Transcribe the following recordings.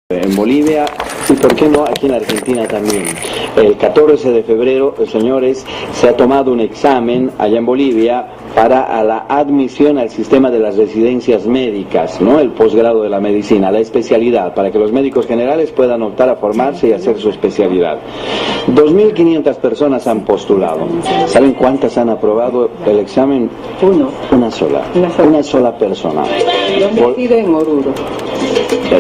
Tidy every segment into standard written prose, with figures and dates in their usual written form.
En Bolivia y por qué no aquí en Argentina también. El 14 de febrero, señores, se ha tomado un examen allá en Bolivia para la admisión al sistema de las residencias médicas, ¿no? El posgrado de la medicina, la especialidad, para que los médicos generales puedan optar a formarse y hacer su especialidad. 2.500 personas han postulado. ¿Saben cuántas han aprobado el examen? Una sola. Una sola persona. ¿Dónde ha sido? En Oruro.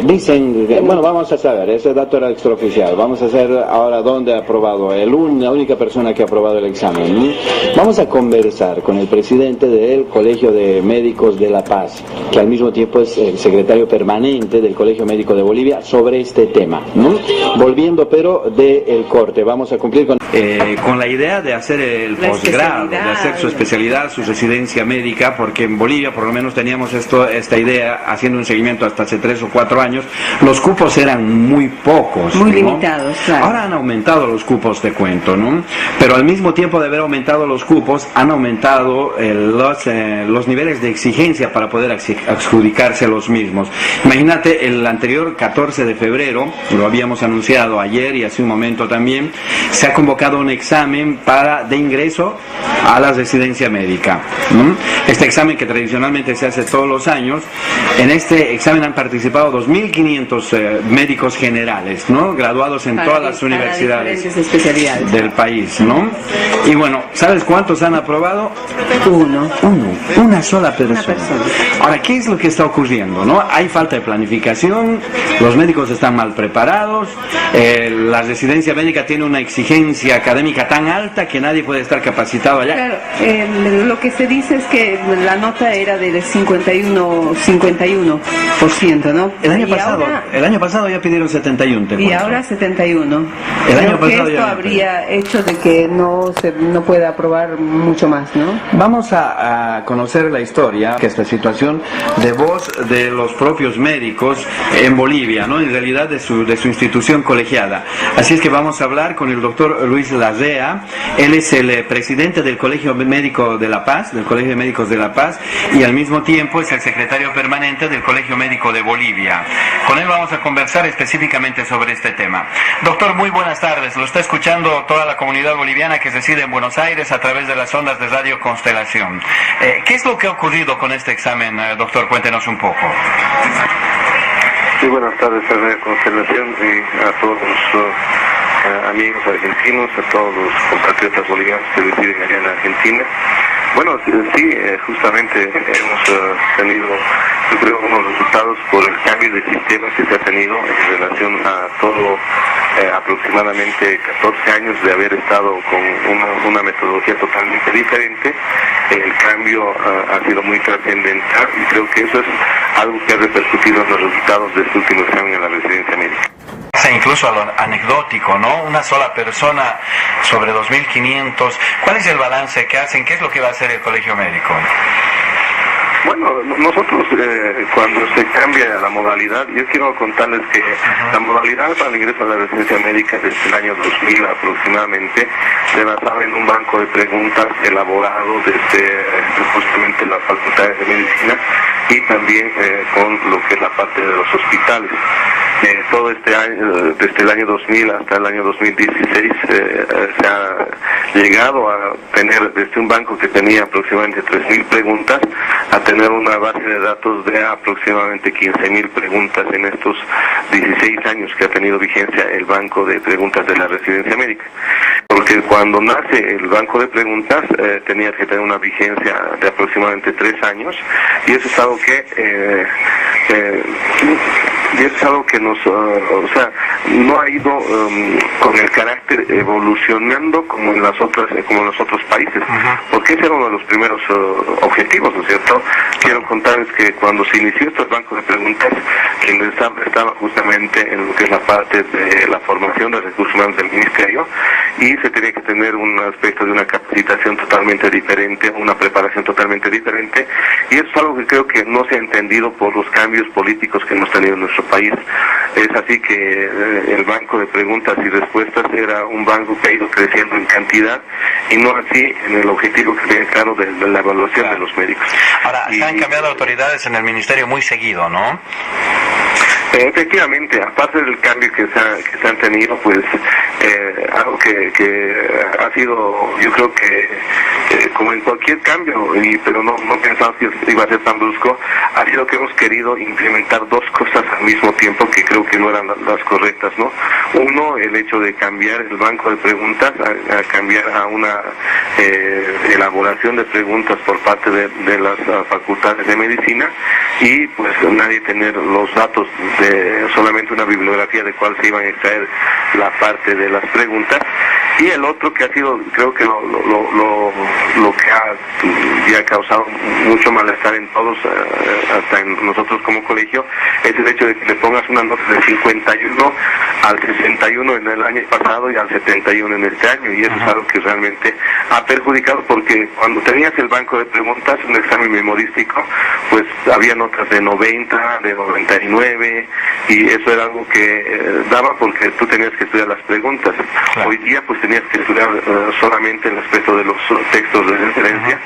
Dicen, bueno, vamos a saber, ese dato era extraoficial, vamos a saber ahora dónde ha aprobado, la única persona que ha aprobado el examen. Vamos a conversar con el presidente del Colegio de Médicos de La Paz, que al mismo tiempo es el secretario permanente del Colegio Médico de Bolivia, sobre este tema, ¿no? Volviendo pero del corte, vamos a cumplir con la idea de hacer el posgrado, de hacer su especialidad, su residencia médica, porque en Bolivia por lo menos teníamos esta idea, haciendo un seguimiento hasta hace 3 o 4 años, los cupos eran muy pocos, muy ¿no? limitados, claro. Ahora han aumentado los cupos, te cuento, ¿no? Pero al mismo tiempo de haber aumentado los cupos, han aumentado los niveles de exigencia para poder adjudicarse los mismos. Imagínate, el anterior 14 de febrero, lo habíamos anunciado ayer y hace un momento también, se ha convocado un examen de ingreso a la residencia médica, ¿no? Este examen que tradicionalmente se hace todos los años, en este examen han participado 2.500 médicos generales, ¿no? Graduados en todas las universidades del país, ¿no? Y bueno, ¿sabes cuántos han aprobado? Una sola persona. Ahora, ¿qué es lo que está ocurriendo, no? Hay falta de planificación, los médicos están mal preparados, la residencia médica tiene una exigencia académica tan alta que nadie puede estar capacitado allá. Claro, lo que se dice es que la nota era del 51%, ¿no? El año pasado ya pidieron 71, te cuento. Y ahora 71. El año pasado esto habría hecho de que no pueda aprobar mucho más, ¿no? Vamos a conocer la historia, que esta situación de voz de los propios médicos en Bolivia, ¿no? En realidad de su institución colegiada. Así es que vamos a hablar con el doctor Luis Larrea. Él es el presidente del Colegio Médico de La Paz, del Colegio de Médicos de La Paz, y al mismo tiempo es el secretario permanente del Colegio Médico de Bolivia. Con él vamos a conversar específicamente sobre este tema. Doctor, muy buenas tardes. Lo está escuchando toda la comunidad boliviana que reside en Buenos Aires a través de las ondas de Radio Constelación. ¿Qué es lo que ha ocurrido con este examen, doctor? Cuéntenos un poco. Sí, buenas tardes a Radio Constelación y a todos los amigos argentinos, a todos los compatriotas bolivianos que residen allá en Argentina. Bueno, sí, justamente hemos tenido, yo creo, unos resultados por el cambio de sistema que se ha tenido en relación a todo, aproximadamente 14 años de haber estado con una metodología totalmente diferente. El cambio ha sido muy trascendental y creo que eso es algo que ha repercutido en los resultados de este último examen en la residencia médica. Incluso a lo anecdótico, ¿no? Una sola persona sobre 2.500. ¿Cuál es el balance que hacen? ¿Qué es lo que va a hacer el colegio médico? Bueno, nosotros cuando se cambia la modalidad, yo quiero contarles que la modalidad para el ingreso a la residencia médica desde el año 2000 aproximadamente se basaba en un banco de preguntas elaborado desde justamente la Facultad de Medicina y también con lo que es la parte de los hospitales. Todo este año, desde el año 2000 hasta el año 2016, se ha llegado a tener desde un banco que tenía aproximadamente 3.000 preguntas a tener una base de datos de aproximadamente 15.000 preguntas en estos 16 años que ha tenido vigencia el banco de preguntas de la residencia médica. Porque cuando nace el banco de preguntas tenía que tener una vigencia de aproximadamente 3 años y eso es algo que nos, no ha ido con el carácter evolucionando como en los otros países, porque ese era uno de los primeros objetivos, ¿no es cierto? Quiero contarles que cuando se inició estos bancos de preguntas, quien estaba justamente en lo que es la parte de la formación de recursos humanos del ministerio y se tenía que tener un aspecto de una capacitación totalmente diferente, una preparación totalmente diferente, y eso es algo que creo que no se ha entendido por los cambios políticos que hemos tenido en nuestro país. Es así que el banco de preguntas y respuestas era un banco que ha ido creciendo en cantidad y no así en el objetivo que tiene claro de la evaluación de los médicos. Ahora, se han cambiado autoridades en el ministerio muy seguido, ¿no? Efectivamente, aparte del cambio que se han tenido, pues algo que ha sido, yo creo que como en cualquier cambio, pero no pensamos que iba a ser tan brusco, ha sido que hemos querido implementar dos cosas al mismo tiempo que creo que no eran las correctas, ¿no? Uno, el hecho de cambiar el banco de preguntas, a cambiar a una elaboración de preguntas por parte de las facultades de medicina, y pues nadie tener los datos de solamente una bibliografía de cuál se iban a extraer la parte de las preguntas. Y el otro que ha sido, creo que lo que ha causado mucho malestar en todos, hasta en nosotros como colegio, es el hecho de que le pongas una nota de 51 al 61 en el año pasado y al 71 en este año, y eso es algo que realmente ha perjudicado, porque cuando tenías el banco de preguntas, un examen memorístico, pues había notas de 90, de 99, y eso era algo que daba porque tú tenías que estudiar las preguntas. Claro. Hoy día pues tenías que estudiar solamente el aspecto de los textos de referencia,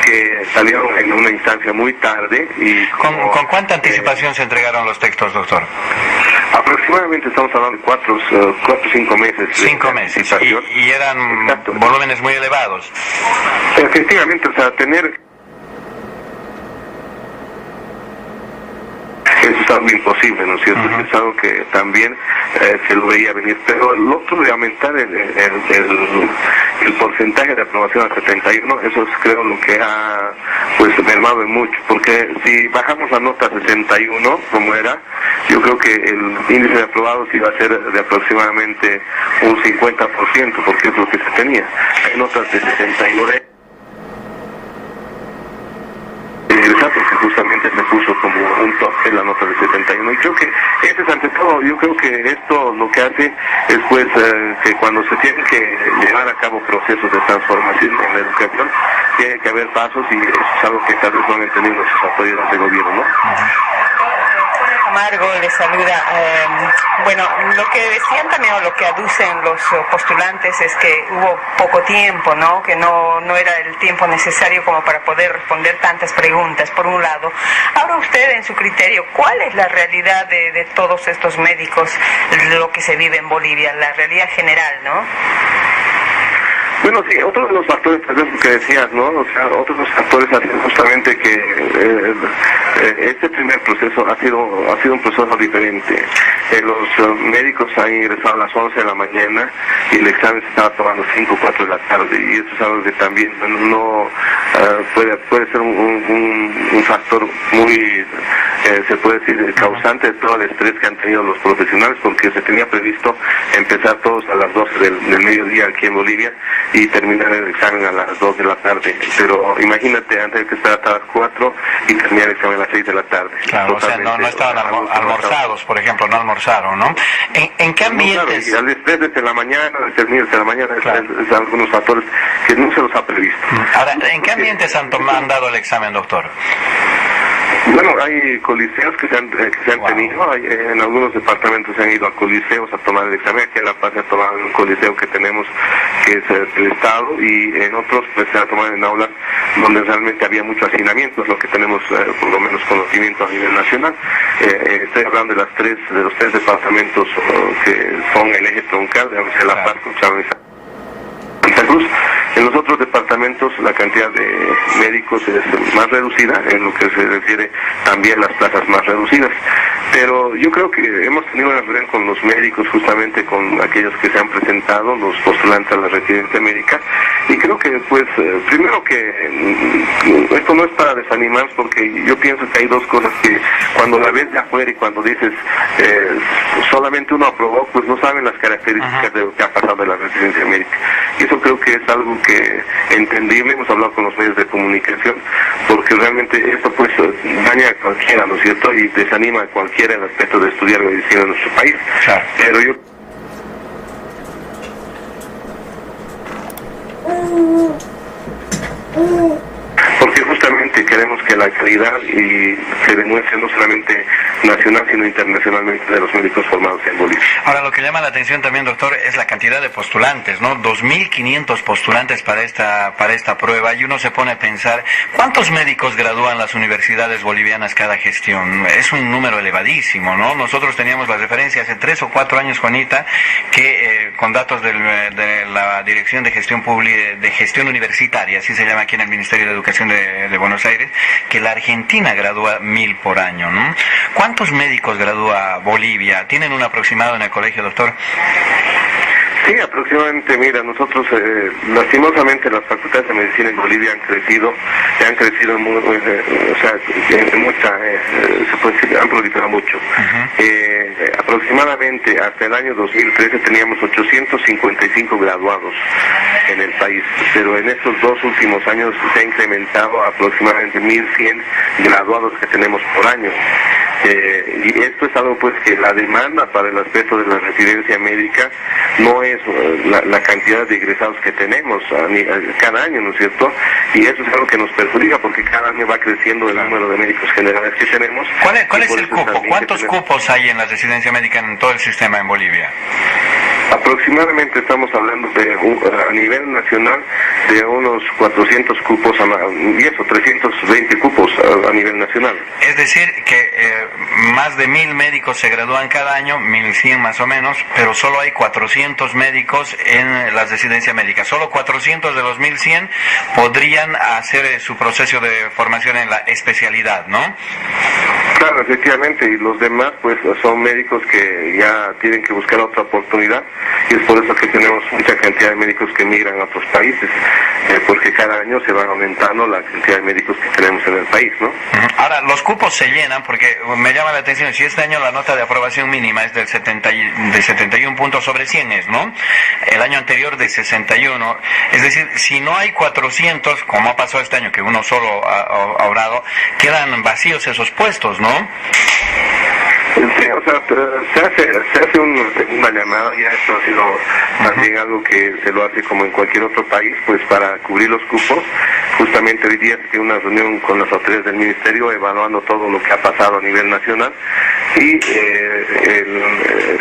que salieron en una instancia muy tarde. Y ¿Con cuánta anticipación se entregaron los textos, doctor? Aproximadamente estamos hablando de 4 o 5 meses. 5 meses. Y eran Exacto. volúmenes muy elevados. Efectivamente, o sea, tener... Eso es algo imposible, ¿no es cierto? Es algo que también se lo veía venir, pero el otro de aumentar el porcentaje de aprobación a 71, eso es creo lo que ha pues mermado mucho, porque si bajamos la nota a 61 como era, yo creo que el índice de aprobados iba a ser de aproximadamente un 50%, porque es lo que se tenía. Hay notas de 69 porque justamente se puso como un top en la nota de 71, y creo que ese es ante todo, yo creo que esto lo que hace es pues que cuando se tienen que llevar a cabo procesos de transformación en la educación, tiene que haber pasos, y eso es algo que tal vez no han entendido nuestras autoridades de gobierno, ¿no? Camargo le saluda. Bueno, lo que decían también, o lo que aducen los postulantes, es que hubo poco tiempo, ¿no? Que no era el tiempo necesario como para poder responder tantas preguntas, por un lado. Ahora usted, en su criterio, ¿cuál es la realidad de todos estos médicos, lo que se vive en Bolivia, la realidad general, ¿no? Bueno, sí, otro de los factores, tal vez lo que decías, ¿no? O sea, otros de los factores hacen justamente que este primer proceso ha sido un proceso diferente. Los médicos han ingresado a las 11 de la mañana y el examen se estaba tomando 5 o 4 de la tarde, y eso es algo que también no puede ser un factor muy, se puede decir, causante de todo el estrés que han tenido los profesionales, porque se tenía previsto empezar todos a las 12 del mediodía aquí en Bolivia y terminar el examen a las 2 de la tarde, pero imagínate, antes de que estar hasta las 4 y terminar el examen a las 6 de la tarde. Claro, o sea, no estaban almorzados, por ejemplo, no almorzaron, ¿no? ¿En qué ambientes? Claro, al estrés desde la mañana, desde la mañana, claro. es algunos factores que no se los ha previsto. Ahora, ¿en qué ambientes han dado el examen, doctor? Bueno, hay coliseos que se han tenido, en algunos departamentos se han ido a coliseos a tomar el examen. Aquí en La Paz se ha tomado en un coliseo que tenemos, que es el Estado, y en otros pues se ha tomado en aulas donde realmente había mucho hacinamiento, es lo que tenemos por lo menos conocimiento a nivel nacional. Estoy hablando de los tres departamentos que son el eje troncal, de La Paz, Cochabamba y Santa Cruz. En los otros departamentos la cantidad de médicos es más reducida, en lo que se refiere también las plazas más reducidas. Pero yo creo que hemos tenido una reunión con los médicos, justamente con aquellos que se han presentado, los postulantes a la residencia médica, y creo que pues primero que esto no es para desanimar, porque yo pienso que hay dos cosas que cuando la ves de afuera y cuando dices solamente uno aprobó, pues no saben las características de lo que ha pasado en la residencia médica. Y eso creo que es algo que entendible, hemos hablado con los medios de comunicación, porque realmente esto pues daña a cualquiera, ¿no es cierto? Y desanima a cualquiera en el aspecto de estudiar medicina en nuestro país. Claro. Pero yo porque justamente queremos que la calidad y se demuestre no solamente nacional sino internacionalmente de los médicos formados en Bolivia. Ahora, lo que llama la atención también, doctor, es la cantidad de postulantes, ¿no? 2.500 postulantes para esta prueba, y uno se pone a pensar, ¿cuántos médicos gradúan las universidades bolivianas cada gestión? Es un número elevadísimo, ¿no? Nosotros teníamos la referencia hace 3 o 4 años, Juanita, que con datos de la Dirección de Gestión de Gestión Universitaria, así se llama aquí en el Ministerio de Educación de Buenos Aires, que la Argentina gradúa 1.000 por año, ¿no? ¿Cuántos médicos gradúa Bolivia? ¿Tienen un aproximado en el colegio, doctor? Sí, aproximadamente, mira, nosotros lastimosamente las facultades de medicina en Bolivia han crecido han proliferado mucho. Aproximadamente hasta el año 2013 teníamos 855 graduados en el país, pero en estos 2 últimos años se ha incrementado aproximadamente 1.100 graduados que tenemos por año. Y esto es algo pues que la demanda para el aspecto de la residencia médica no es la cantidad de egresados que tenemos cada año, ¿no es cierto? Y eso es algo que nos perjudica porque cada año va creciendo el número de médicos generales que tenemos. ¿Cuál es el cupo? ¿Cuántos cupos hay en la residencia médica en todo el sistema en Bolivia? Aproximadamente estamos hablando a nivel nacional de unos 400 cupos, y eso, 320 cupos a nivel nacional. Es decir, que más de 1.000 médicos se gradúan cada año, 1.100 más o menos, pero solo hay 400 médicos en la residencia médica. Solo 400 de los 1.100 podrían hacer su proceso de formación en la especialidad, ¿no? Claro, efectivamente, y los demás pues son médicos que ya tienen que buscar otra oportunidad, y es por eso que tenemos mucha cantidad de médicos que migran a otros países, porque cada año se va aumentando la cantidad de médicos que tenemos en el país, ¿no? Ahora, los cupos se llenan porque me llama la atención, si este año la nota de aprobación mínima es de 71 puntos sobre 100, ¿no? El año anterior de 61, es decir, si no hay 400, como ha pasado este año, que uno solo ha obrado, quedan vacíos esos puestos, ¿no? Sí, o sea, se hace una llamada, ya esto ha sido también algo que se lo hace como en cualquier otro país, pues para cubrir los cupos. Justamente hoy día se tiene una reunión con las autoridades del Ministerio evaluando todo lo que ha pasado a nivel nacional, y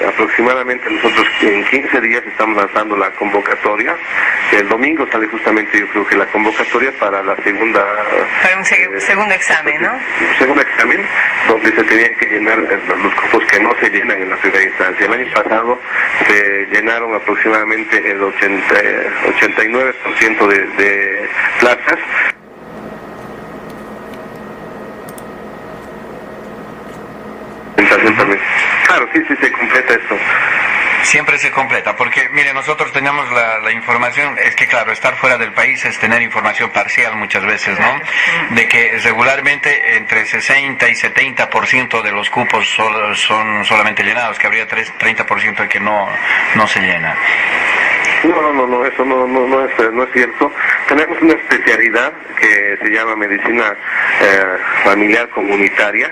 aproximadamente nosotros en 15 días estamos lanzando la convocatoria. El domingo sale justamente, yo creo que la convocatoria para la segunda... Para un segundo examen, ¿no? Un segundo examen, donde se tenían que llenar los cupos que no se llenan en la primera instancia. El año pasado se llenaron aproximadamente el 89% de plazas. Claro, sí, se completa esto. Siempre se completa, porque mire, nosotros teníamos la información, es que claro, estar fuera del país es tener información parcial muchas veces, ¿no? De que regularmente entre 60 y 70% de los cupos son solamente llenados, que habría 30% de que no se llena. No, eso no es cierto. Tenemos una especialidad que se llama medicina familiar comunitaria,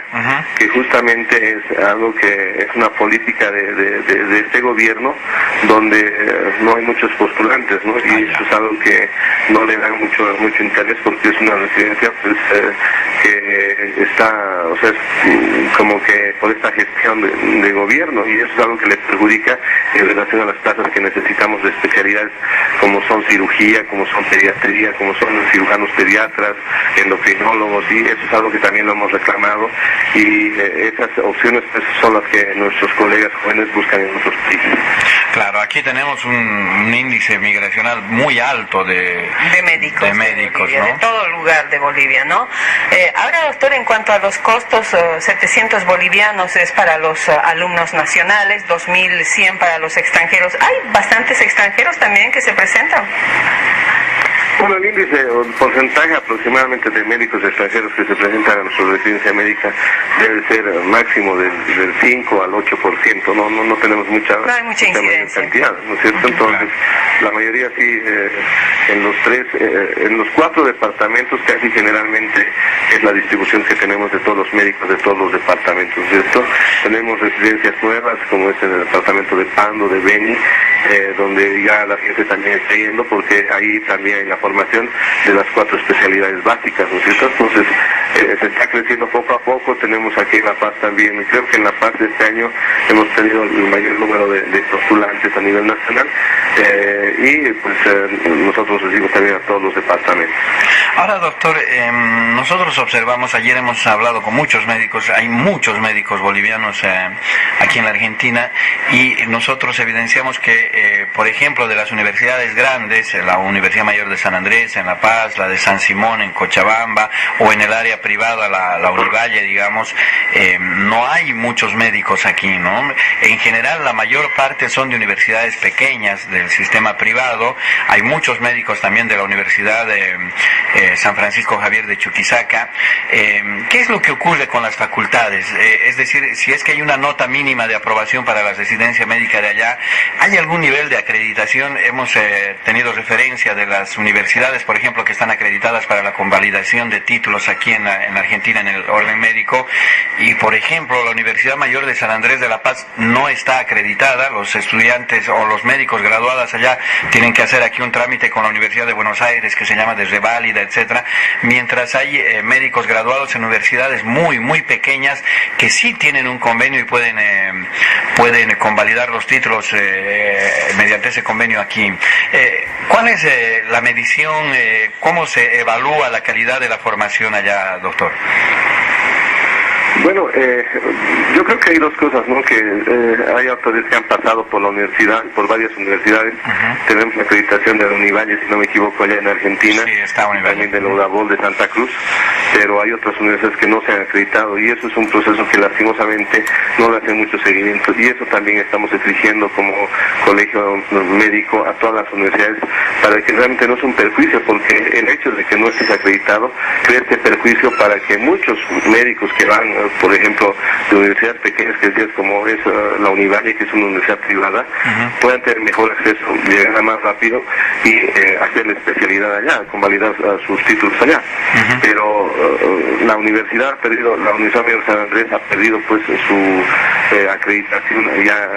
que justamente es algo que es una política de este gobierno, donde no hay muchos postulantes, ¿no? Y eso es algo que no le dan mucho interés, porque es una residencia pues que está, o sea, es como que por esta gestión de gobierno, y eso es algo que le perjudica en relación a las tasas que necesitamos de especialidades como son cirugía, como son pediatría, como son cirujanos pediatras, endocrinólogos, y eso es algo que también lo hemos reclamado, y esas opciones pues, son las que nuestros colegas jóvenes buscan en otros países. Claro, aquí tenemos un índice migracional muy alto de médicos, de ¿no? De todo lugar de Bolivia, ¿no? Ahora, doctor, en cuanto a los costos, 700 bolivianos es para los alumnos nacionales, 2.100 para los extranjeros. Hay bastantes extranjeros también que se presentan. Bueno, el índice o el porcentaje aproximadamente de médicos extranjeros que se presentan a nuestra residencia médica debe ser máximo del 5 al 8%, no tenemos mucha incidencia. Cantidad, ¿no es cierto? Entonces, la mayoría sí, en los 4 departamentos casi generalmente es la distribución que tenemos de todos los médicos de todos los departamentos, ¿cierto? Tenemos residencias nuevas como es en el departamento de Pando, de Beni, donde ya la gente también está yendo porque ahí también hay la formación de las 4 especialidades básicas, ¿no es cierto? Entonces, se está creciendo poco a poco. Tenemos aquí en La Paz también, creo que en La Paz de este año hemos tenido el mayor número de postulantes a nivel nacional, y pues nosotros recibimos también a todos los departamentos. Ahora, doctor, nosotros observamos, ayer hemos hablado con muchos médicos, hay muchos médicos bolivianos aquí en la Argentina, y nosotros evidenciamos que, por ejemplo, de las universidades grandes, la Universidad Mayor de San Andrés en La Paz, la de San Simón en Cochabamba, o en el área privada, la Univalle, digamos, no hay muchos médicos aquí, ¿no? En general, la mayor parte son de universidades pequeñas del sistema privado. Hay muchos médicos también de la Universidad de San Francisco Javier de Chuquisaca. ¿Qué es lo que ocurre con las facultades? Es decir, si es que hay una nota mínima de aprobación para la residencia médica de allá, ¿hay algún nivel de acreditación? Hemos tenido referencia de las universidades, por ejemplo, que están acreditadas para la convalidación de títulos aquí en la Argentina en el orden médico, y por ejemplo la Universidad Mayor de San Andrés de La Paz no está acreditada. Los estudiantes o los médicos graduados allá tienen que hacer aquí un trámite con la Universidad de Buenos Aires que se llama de reválida, etcétera, mientras hay médicos graduados en universidades muy muy pequeñas que sí tienen un convenio y pueden convalidar los títulos mediante ese convenio aquí. ¿Cuál es la medición? ¿Cómo se evalúa la calidad de la formación allá, doctor? Bueno, yo creo que hay dos cosas, ¿no? Que hay autores que han pasado por la universidad, por varias universidades. Tenemos la acreditación de la Univalle, si no me equivoco, allá en Argentina. Sí, está Univalle. También de la UDABOL de Santa Cruz, pero hay otras universidades que no se han acreditado, y eso es un proceso que lastimosamente no le hacen mucho seguimiento, y eso también estamos exigiendo como colegio médico a todas las universidades, para que realmente no es un perjuicio, porque el hecho de que no estés acreditado crea este perjuicio para que muchos médicos que van, por ejemplo, de universidades pequeñas, que decías, como es la Univalle, que es una universidad privada, puedan tener mejor acceso, llegar más rápido y hacer la especialidad allá, convalidar sus títulos allá. Pero la universidad ha perdido, la Universidad Mayor de San Andrés ha perdido pues su acreditación, ya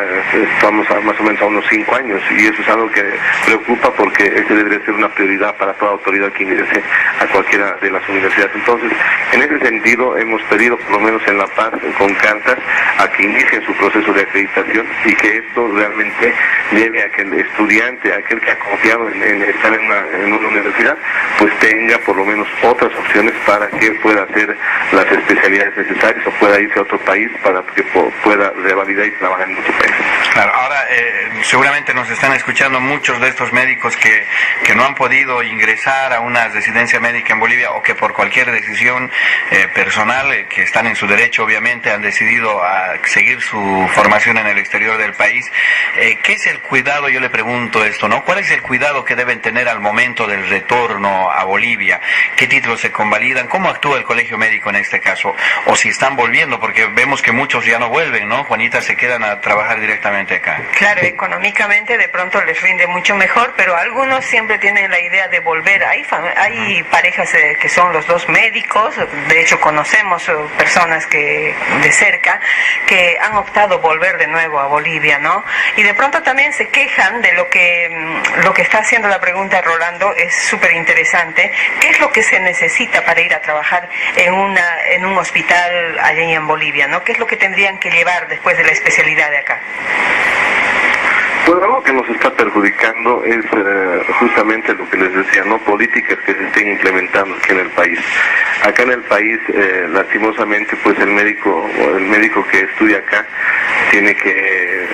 estamos más o menos a unos 5 años, y eso es algo que preocupa, porque ese debería ser una prioridad para toda autoridad que ingrese a cualquiera de las universidades. Entonces, en ese sentido, hemos pedido, por lo menos en La Paz, con cartas, a que inicien su proceso de acreditación, y que esto realmente lleve a que el estudiante, aquel que ha confiado en estar en una universidad, pues tenga por lo menos otras opciones para que pueda hacer las especialidades necesarias, o pueda irse a otro país para que pueda revalidar y trabajar en otro país. Claro, ahora seguramente nos están escuchando muchos de estos médicos que no han podido ingresar a una residencia médica en Bolivia, o que por cualquier decisión personal, que están en su derecho obviamente, han decidido a seguir su formación en el exterior del país. ¿Qué es el cuidado? Yo le pregunto esto, ¿no? ¿Cuál es el cuidado que deben tener al momento del retorno a Bolivia? ¿Qué títulos se convalidan? ¿Cómo actúa el colegio médico en este caso? O si están volviendo, porque vemos que muchos ya no vuelven, ¿no? Juanita, se quedan a trabajar directamente acá. Claro, económicamente de pronto les rinde mucho mejor, pero algunos siempre tienen la idea de volver. Hay parejas que son los dos médicos, de hecho conocemos personas que de cerca que han optado volver de nuevo a Bolivia, ¿no? Y de pronto también se quejan de lo que está haciendo la pregunta Rolando, es súper interesante. ¿Qué es lo que se necesita para ir a trabajar en un hospital allá en Bolivia, ¿no? ¿Qué es lo que tendrían que llevar después de la especialidad de acá? Pues algo que nos está perjudicando es justamente lo que les decía, ¿no? Políticas que se estén implementando aquí en el país. Acá en el país, lastimosamente, pues el médico que estudia acá tiene que,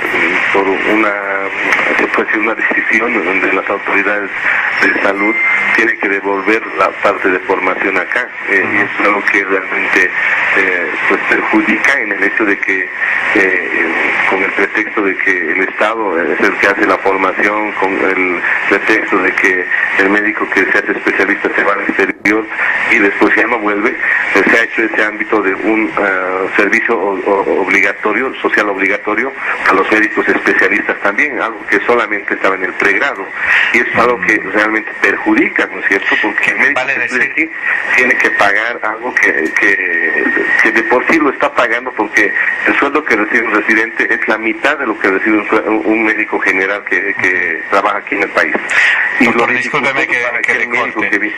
por una decisión donde las autoridades de salud tiene que devolver la parte de formación acá, y eso es algo que realmente pues perjudica, en el hecho de que con el pretexto de que el Estado es el que hace la formación, con el pretexto de que el médico que se hace especialista se va al exterior y después ya no vuelve, se ha hecho ese ámbito de un servicio obligatorio, social obligatorio, a los médicos especialistas también, algo que solamente estaba en el pregrado, y es algo que realmente realmente perjudica, ¿no es cierto? Porque el médico vale decir aquí tiene que pagar algo que de por sí lo está pagando, porque el sueldo que recibe un residente es la mitad de lo que recibe un médico general que trabaja aquí en el país. Doctor, discúlpeme que le corte.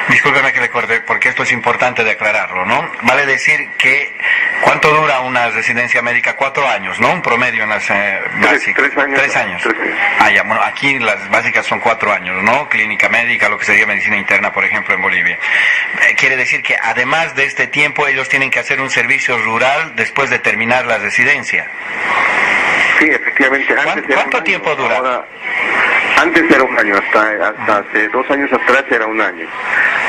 Discúlpeme que le corte, porque esto es importante de aclararlo, ¿no? Vale decir que, ¿cuánto dura una residencia médica? 4 años, ¿no? Un promedio en las básicas. 3 años. 3 años. Ah, ya, bueno, aquí las básicas son 4 años, ¿no? Clínica médica, lo que sería medicina interna, por ejemplo, en Bolivia. Quiere decir que además de este tiempo, ellos tienen que hacer un servicio rural después de terminar la residencia. Sí, efectivamente. ¿Cuánto tiempo dura? Ahora, antes era un año, hasta hace 2 años atrás era un año.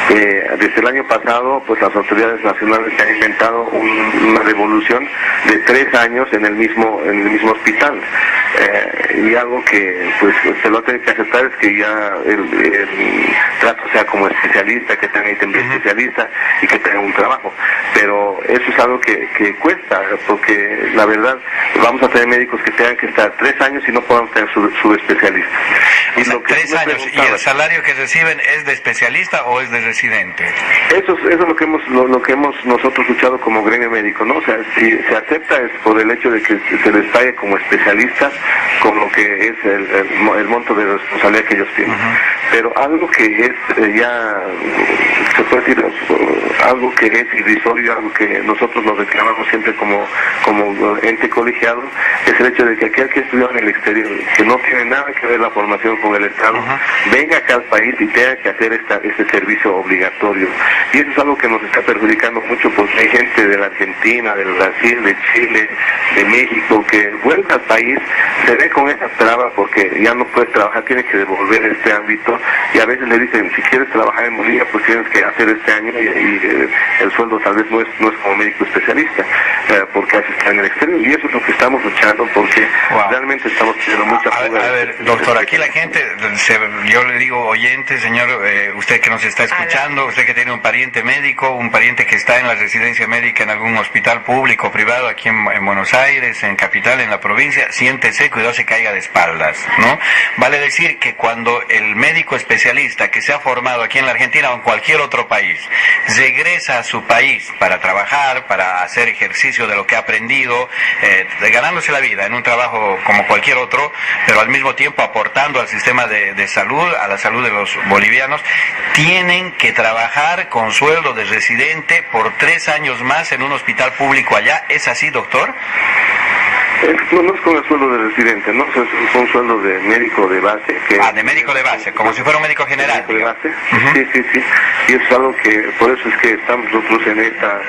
Desde el año pasado, pues las autoridades nacionales se han inventado una revolución de 3 años en el mismo hospital. Y algo que pues se lo tiene que aceptar es que ya el trato sea como especialista, que tenga ítem de especialista y que tenga un trabajo. Pero eso es algo que cuesta, porque la verdad vamos a tener médicos que tengan que estar 3 años y no podamos tener su especialista. O sea, 3 años. ¿Y el salario que reciben es de especialista o es de residente? Eso es lo que hemos nosotros luchado como gremio médico, ¿no? O sea, si se acepta es por el hecho de que se les pague como especialistas con lo que es el monto de responsabilidad que ellos tienen. Pero algo que es ya, se puede decir, algo que es irrisorio, algo que nosotros nos reclamamos siempre como ente colegiado, es el hecho de que aquel que estudió en el exterior, que no tiene nada que ver la formación con el Estado, venga acá al país y tenga que hacer este servicio obligatorio. Y eso es algo que nos está perjudicando mucho, porque hay gente de la Argentina, del Brasil, de Chile, de México, que vuelve al país, se ve con esa traba porque ya no puede trabajar, tiene que devolver este ámbito, y a veces le dicen, si quieres trabajar en Bolivia, pues tienes que hacer este año, y el sueldo tal vez no es como médico especialista, porque así está en el exterior, y eso es lo que estamos luchando, porque realmente estamos teniendo mucha fuga. A ver, doctor, aquí la gente, yo le digo, oyente, señor, usted que nos está escuchando, usted que tiene un pariente médico, un pariente que está en la residencia médica en algún hospital público o privado aquí en Buenos Aires, en Capital, en la provincia, siéntese, cuidado se caiga de espaldas, ¿no? Vale decir que cuando el médico especialista que se ha formado aquí en la Argentina o en cualquier otro país regresa a su país para trabajar, para hacer ejercicio de lo que ha aprendido, ganándose la vida en un trabajo como cualquier otro, pero al mismo tiempo aportando al sistema de salud, a la salud de los bolivianos, tienen que trabajar con sueldo de residente por 3 años más en un hospital público allá. ¿Es así, doctor? No es con el sueldo de residente, ¿no? O sea, es un sueldo de médico de base. De médico de base, como si fuera un médico general. De base. Sí. Y es algo que, por eso es que estamos nosotros en esta,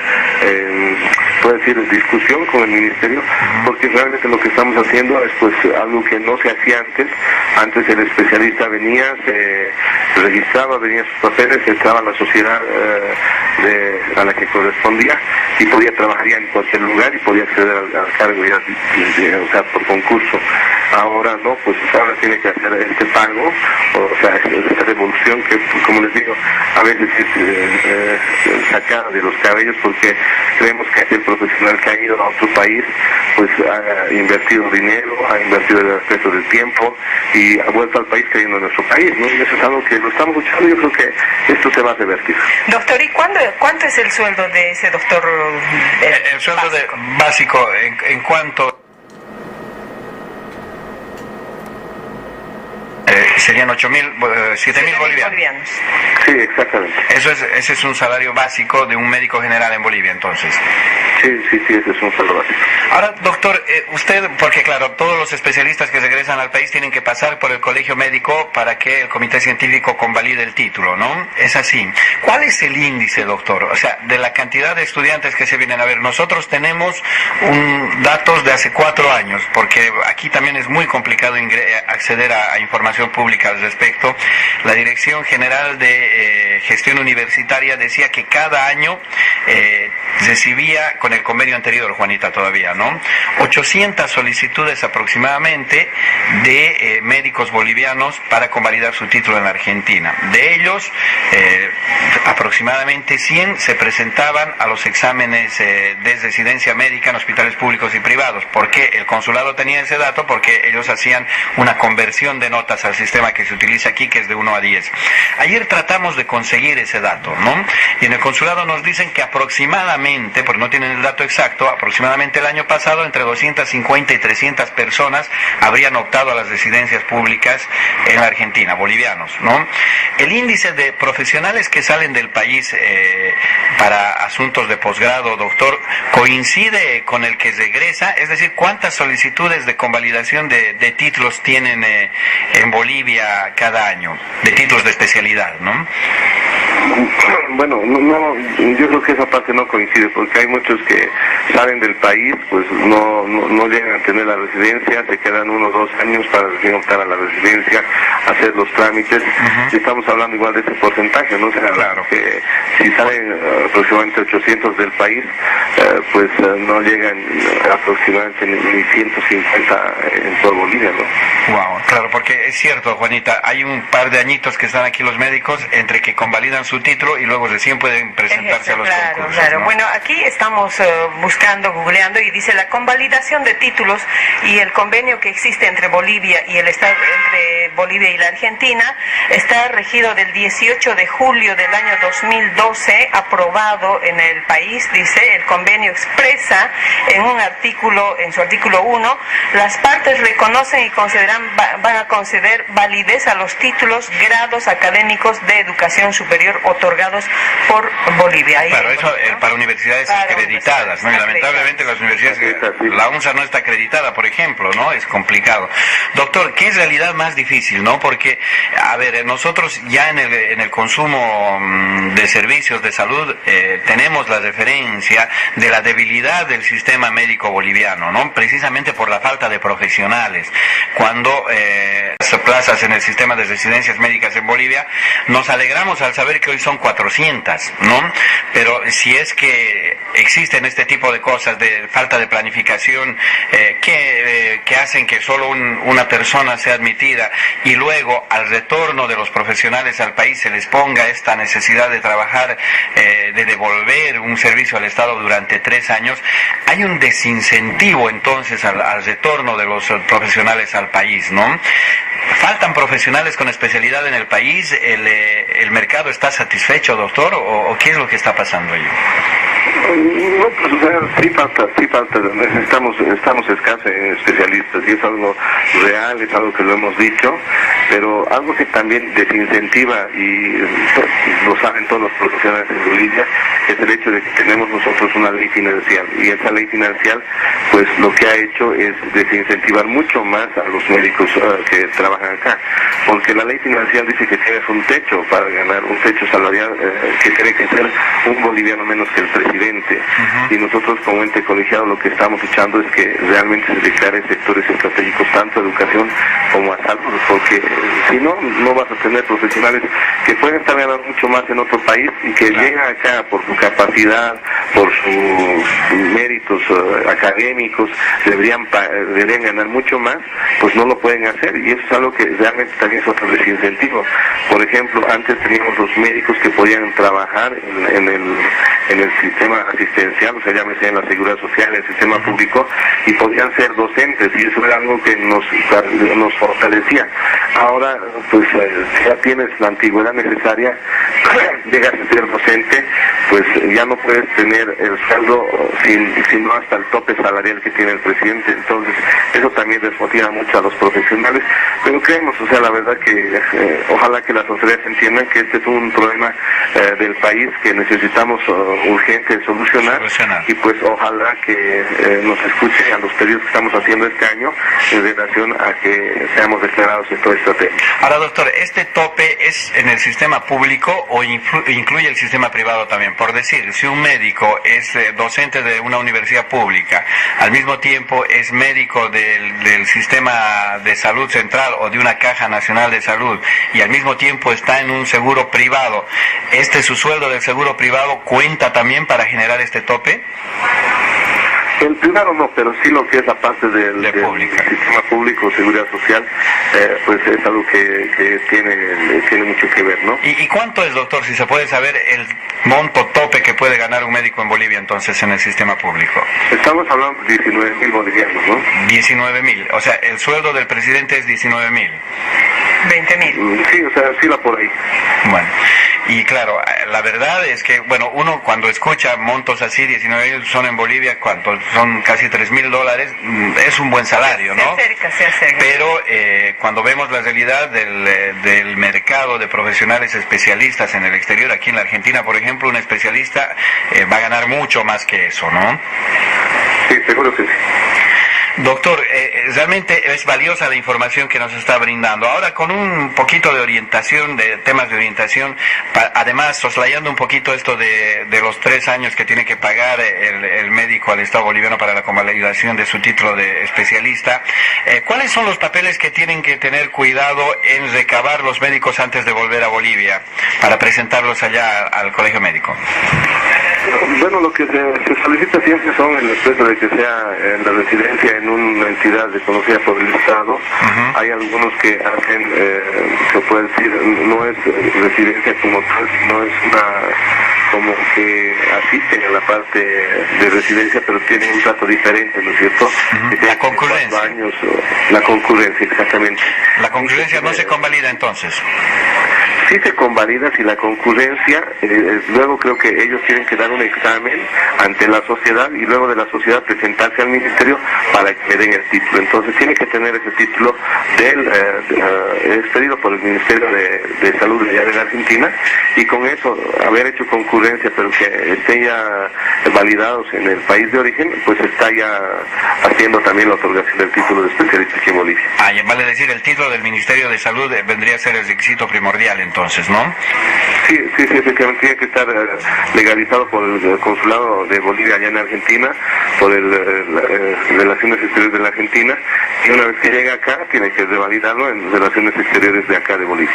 puedo decir, discusión con el ministerio, porque realmente lo que estamos haciendo es pues algo que no se hacía antes. Antes el especialista venía, se registraba, venía sus papeles, entraba a la sociedad a la que correspondía y podía trabajar ya en cualquier lugar y podía acceder al cargo ya, o sea, por concurso. Ahora no, pues ahora tiene que hacer este pago, o sea, esta revolución que, como les digo, a veces es sacada de los cabellos, porque creemos que aquel profesional que ha ido a otro país, pues ha invertido dinero, ha invertido el aspecto del tiempo y ha vuelto al país creyendo en nuestro país, ¿no? Y eso es algo que lo estamos luchando. Yo creo que esto se va a revertir. Doctor, ¿y cuánto es el sueldo de ese doctor? El sueldo básico, ¿en cuánto? Serían 7.000 bolivianos. Sí, exactamente. Ese es un salario básico de un médico general en Bolivia, entonces. Sí, ese es un salario básico. Ahora, doctor, usted, porque claro, todos los especialistas que regresan al país tienen que pasar por el colegio médico para que el comité científico convalide el título, ¿no? Es así. ¿Cuál es el índice, doctor? O sea, de la cantidad de estudiantes que se vienen a ver. Nosotros tenemos datos de hace 4 años, porque aquí también es muy complicado acceder a información pública al respecto. La Dirección General de Gestión Universitaria decía que cada año recibía con el convenio anterior, Juanita, todavía, ¿no? 800 solicitudes aproximadamente de médicos bolivianos para convalidar su título en la Argentina. De ellos, aproximadamente 100 se presentaban a los exámenes de residencia médica en hospitales públicos y privados. ¿Por qué? El consulado tenía ese dato porque ellos hacían una conversión de notas al sistema que se utiliza aquí, que es de 1 a 10. Ayer tratamos de conseguir ese dato, ¿no? Y en el consulado nos dicen que aproximadamente, porque no tienen el dato exacto, aproximadamente el año pasado entre 250 y 300 personas habrían optado a las residencias públicas en la Argentina, bolivianos, ¿no? El índice de profesionales que salen del país para asuntos de posgrado, doctor, coincide con el que regresa, es decir, ¿cuántas solicitudes de convalidación de títulos tienen en Bolivia cada año, de títulos de especialidad, ¿no? Bueno, no, yo creo que esa parte no coincide, porque hay muchos que salen del país, pues no llegan a tener la residencia, se quedan 1 o 2 años para recién optar a la residencia, hacer los trámites, y estamos hablando igual de ese porcentaje, ¿no? O sea, claro, que si salen aproximadamente 800 del país, pues no llegan aproximadamente ni 150 en toda Bolivia, ¿no? Wow, claro, porque es cierto, Juanita, hay un par de añitos que están aquí los médicos entre que convalidan su título y luego recién pueden presentarse a los concursos. Claro. ¿no? Bueno, aquí estamos buscando, googleando, y dice la convalidación de títulos y el convenio que existe entre Bolivia y el Estado, entre Bolivia y la Argentina, está regido del 18 de julio del año 2012, aprobado en el país. Dice, el convenio expresa en un artículo, en su artículo 1, las partes reconocen y van a conceder validez a los títulos, grados académicos de educación superior otorgados por Bolivia. Ahí claro, eso para universidades acreditadas, ¿no? Y lamentablemente las universidades, la UNSA no está acreditada, por ejemplo, ¿no? Es complicado. Doctor, ¿qué es realidad más difícil, no? Porque, a ver, nosotros ya en el consumo de servicios de salud tenemos la referencia de la debilidad del sistema médico boliviano, ¿no? Precisamente por la falta de profesionales. Cuando las plazas en el sistema de residencias médicas en Bolivia, nos alegramos al saber que hoy son 400, ¿no? Pero si es que existen este tipo de cosas de falta de planificación que hacen que solo una persona sea admitida y luego al retorno de los profesionales al país se les ponga esta necesidad de trabajar, de devolver un servicio al Estado durante 3 años, hay un desincentivo entonces al retorno de los profesionales al país, ¿no? ¿Faltan profesionales con especialidad en el país? ¿El mercado está satisfecho, doctor? ¿O qué es lo que está pasando ahí? No, pues o sea, sí falta, estamos escasos en especialistas, y es algo real, es algo que lo hemos dicho, pero algo que también desincentiva, y pues, lo saben todos los profesionales en Bolivia, es el hecho de que tenemos nosotros una ley financiera, y esa ley financiera, pues lo que ha hecho es desincentivar mucho más a los médicos que trabajan acá, porque la ley financiera dice que tienes un techo para ganar, un techo salarial que tiene que ser un boliviano menos que el presidente. Y nosotros como ente colegiado lo que estamos echando es que realmente se declaren sectores estratégicos tanto a educación como a salud, porque si no vas a tener profesionales que pueden estar ganando mucho más en otro país y que llegan acá por su capacidad, por sus méritos académicos, deberían ganar mucho más, pues no lo pueden hacer, y eso es algo que realmente también es otro desincentivo. Por ejemplo, antes teníamos los médicos que podían trabajar en el sistema asistencial, o sea, llámese en la seguridad social, en el sistema público, y podían ser docentes, y eso era algo que nos fortalecía. Ahora, pues, si ya tienes la antigüedad necesaria, llegas a ser docente, pues ya no puedes tener el sueldo sino hasta el tope salarial que tiene el presidente. Entonces, eso también desmotiva mucho a los profesionales, pero creemos, o sea, la verdad que ojalá que las autoridades entiendan que este es un problema del país que necesitamos urgente solucionar, y pues ojalá que nos escuchen a los pedidos que estamos haciendo este año en relación a que seamos declarados sectores estrategia. Ahora, doctor, ¿este tope es en el sistema público o incluye el sistema privado también? Por decir, si un médico es docente de una universidad pública, al mismo tiempo es médico del sistema de salud central o de una caja nacional de salud y al mismo tiempo está en un seguro privado, su sueldo del seguro privado cuenta también para generar este tope? El privado no, pero sí lo que es la parte del sistema público, seguridad social, pues es algo que tiene mucho que ver, ¿no? ¿Y cuánto es, doctor, si se puede saber el monto tope que puede ganar un médico en Bolivia entonces en el sistema público? Estamos hablando de 19.000 bolivianos, ¿no? 19.000, o sea, el sueldo del presidente es 19.000. 20.000. Sí, o sea, sí va por ahí. Bueno, y claro, la verdad es que, bueno, uno cuando escucha montos así, 19.000 son en Bolivia, ¿cuánto? Son casi $3.000, es un buen salario, ¿no? Se acerca. Pero cuando vemos la realidad del mercado de profesionales especialistas en el exterior, aquí en la Argentina, por ejemplo, un especialista va a ganar mucho más que eso, ¿no? Sí, seguro que sí. Doctor, realmente es valiosa la información que nos está brindando. Ahora, con un poquito de orientación, de temas de orientación, además soslayando un poquito esto de los 3 años que tiene que pagar el médico al Estado boliviano para la convalidación de su título de especialista, ¿cuáles son los papeles que tienen que tener cuidado en recabar los médicos antes de volver a Bolivia para presentarlos allá al Colegio Médico? Bueno, lo que se solicita siempre son el aspecto de que sea en la residencia en una entidad reconocida por el Estado. Hay algunos que hacen, se puede decir, no es residencia como tal, sino es como que asisten a la parte de residencia, pero tienen un trato diferente, ¿no es cierto? La concurrencia. La concurrencia, exactamente. ¿La concurrencia no se convalida entonces? Sí se convalida si la concurrencia, luego creo que ellos tienen que dar un examen ante la sociedad y luego de la sociedad presentarse al ministerio para que le den el título. Entonces tiene que tener ese título expedido por el Ministerio de Salud de allá de la Argentina, y con eso haber hecho concurrencia pero que estén ya validados en el país de origen, pues está ya haciendo también la otorgación del título de especialista aquí en Bolivia. Vale decir, el título del Ministerio de Salud vendría a ser el requisito primordial entonces, ¿no? Sí, efectivamente tiene que estar legalizado por el Consulado de Bolivia allá en Argentina, por Relaciones Exteriores de la Argentina, y una vez que llega acá tiene que revalidarlo en Relaciones Exteriores de acá de Bolivia.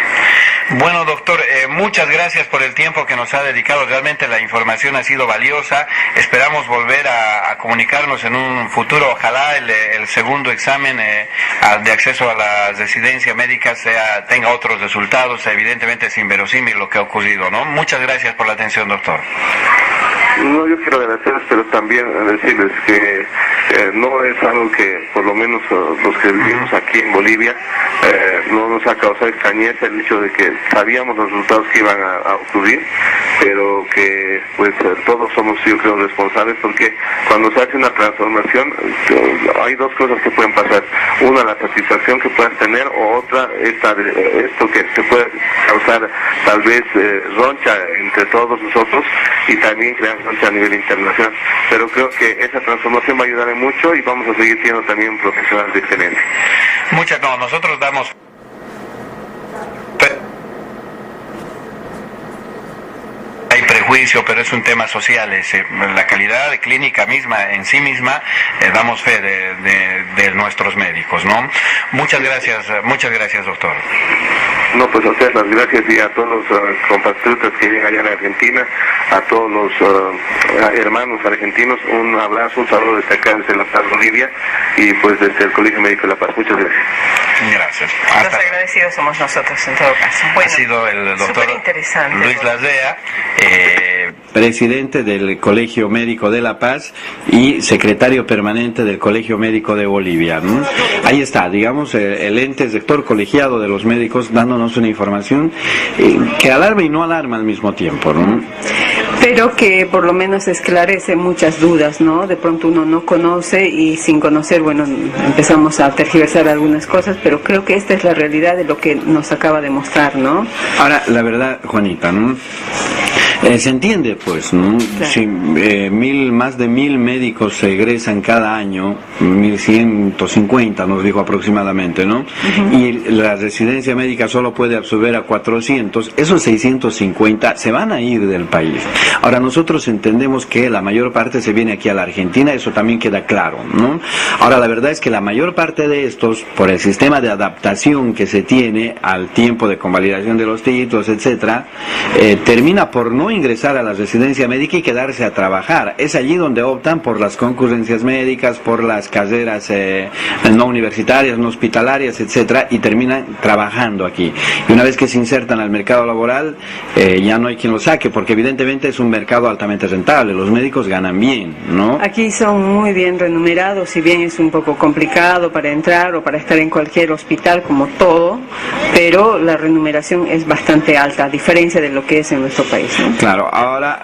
Bueno, doctor, muchas gracias por el tiempo que nos ha dedicado. Realmente la información ha sido valiosa. Esperamos volver a comunicarnos en un futuro. Ojalá el segundo examen de acceso a la residencia médica tenga otros resultados. Evidentemente es inverosímil lo que ha ocurrido, ¿no? Muchas gracias por la atención, doctor. No, yo quiero agradecerles, pero también decirles que no es algo que, por lo menos los que vivimos aquí en Bolivia, no nos ha causado extrañeza el hecho de que sabíamos los resultados que iban a ocurrir, pero que pues todos somos, yo creo, responsables, porque cuando se hace una transformación hay dos cosas que pueden pasar: una, la satisfacción que puedas tener, o otra, esto que se puede causar tal vez roncha entre todos nosotros y también crear roncha a nivel internacional. Pero creo que esa transformación va a ayudar en mucho y vamos a seguir siendo también profesionales de excelencia. Nosotros damos... Hay prejuicio, pero es un tema social. La calidad de clínica misma, en sí misma, damos fe de nuestros médicos, ¿no? Muchas gracias, doctor. No, pues a ustedes las gracias, y a todos los compatriotas que viven allá en Argentina, a todos los hermanos argentinos, un abrazo, un saludo desde acá, desde La Paz, Bolivia, y pues desde el Colegio Médico de La Paz. Muchas gracias. Gracias. Los agradecidos somos nosotros, en todo caso. Bueno, ha sido el doctor Luis Lasdea, presidente del Colegio Médico de La Paz y secretario permanente del Colegio Médico de Bolivia. Ahí está, digamos, el ente rector colegiado de los médicos dándonos una información que alarma y no alarma al mismo tiempo, ¿no? Pero que por lo menos esclarece muchas dudas, ¿no? De pronto uno no conoce y sin conocer, bueno, empezamos a tergiversar algunas cosas, pero creo que esta es la realidad de lo que nos acaba de mostrar, ¿no? Ahora, la verdad, Juanita, ¿no? Se entiende, pues, ¿no? Claro. Si, más de 1000 médicos se egresan cada año, 1150 nos dijo aproximadamente, ¿no? Y la residencia médica solo puede absorber a 400, esos 650 se van a ir del país. Ahora, nosotros entendemos que la mayor parte se viene aquí a la Argentina, eso también queda claro, ¿no? Ahora, la verdad es que la mayor parte de estos, por el sistema de adaptación que se tiene al tiempo de convalidación de los títulos, etcétera, termina por no ingresar a la residencia médica y quedarse a trabajar. Es allí donde optan por las concurrencias médicas, por las carreras no universitarias, no hospitalarias, etcétera, y terminan trabajando aquí. Y una vez que se insertan al mercado laboral, ya no hay quien lo saque, porque evidentemente es un mercado altamente rentable, los médicos ganan bien, ¿no? Aquí son muy bien remunerados, si bien es un poco complicado para entrar o para estar en cualquier hospital como todo, pero la remuneración es bastante alta, a diferencia de lo que es en nuestro país, ¿no? Claro, ahora,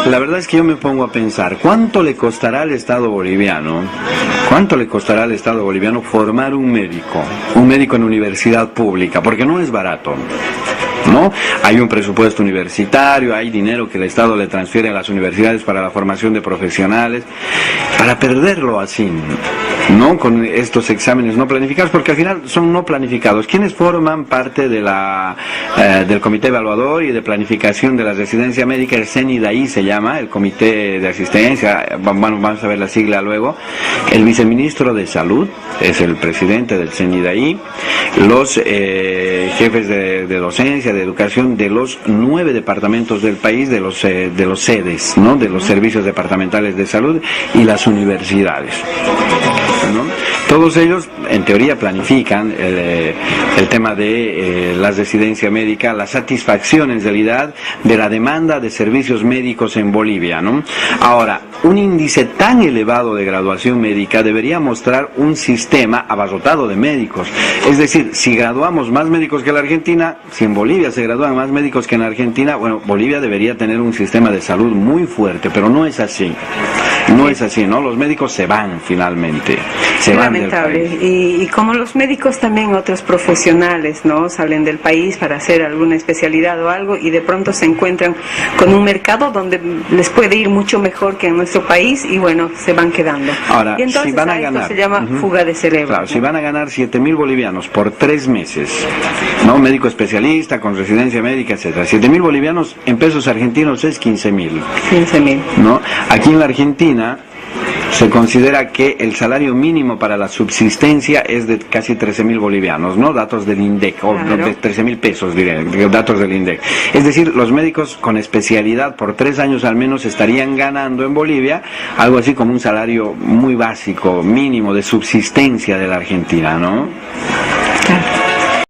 la verdad es que yo me pongo a pensar, ¿cuánto le costará al Estado boliviano? ¿Cuánto le costará al Estado boliviano formar un médico en universidad pública? Porque no es barato, ¿no? Hay un presupuesto universitario, hay dinero que el Estado le transfiere a las universidades para la formación de profesionales, para perderlo así, ¿no? Con estos exámenes no planificados, porque al final son no planificados. ¿Quiénes forman parte de del comité evaluador y de planificación de la residencia médica? El CENIDAI se llama, el comité de asistencia, vamos a ver la sigla luego. El viceministro de Salud es el presidente del CENIDAI, los jefes de docencia, de educación de los 9 departamentos del país, de los sedes, ¿no? De los servicios departamentales de salud y las universidades, ¿no? Todos ellos, en teoría, planifican el tema de la residencia médica, la satisfacción en realidad de la demanda de servicios médicos en Bolivia, ¿no? Ahora, un índice tan elevado de graduación médica debería mostrar un sistema abarrotado de médicos. Es decir, si graduamos más médicos que la Argentina, si en Bolivia se gradúan más médicos que en Argentina, bueno, Bolivia debería tener un sistema de salud muy fuerte, pero no es así. No es así, ¿no? Los médicos se van finalmente. Se van del país. Y como los médicos también otros profesionales, ¿no? Salen del país para hacer alguna especialidad o algo y de pronto se encuentran con un mercado donde les puede ir mucho mejor que en nuestro país y bueno, se van quedando. Ahora, y entonces si van a esto ganar, se llama fuga de cerebro. Claro, ¿no? si van a ganar 7.000 bolivianos por 3 meses, ¿no? Médico especialista, con residencia médica, etcétera. 7.000 bolivianos en pesos argentinos es 15.000. 15.000. ¿No? Aquí en la Argentina se considera que el salario mínimo para la subsistencia es de casi 13.000 bolivianos, ¿no? Datos del INDEC, claro. O de 13.000 pesos, diré, datos del INDEC. Es decir, los médicos con especialidad por 3 años al menos estarían ganando en Bolivia algo así como un salario muy básico, mínimo, de subsistencia de la Argentina, ¿no? Claro.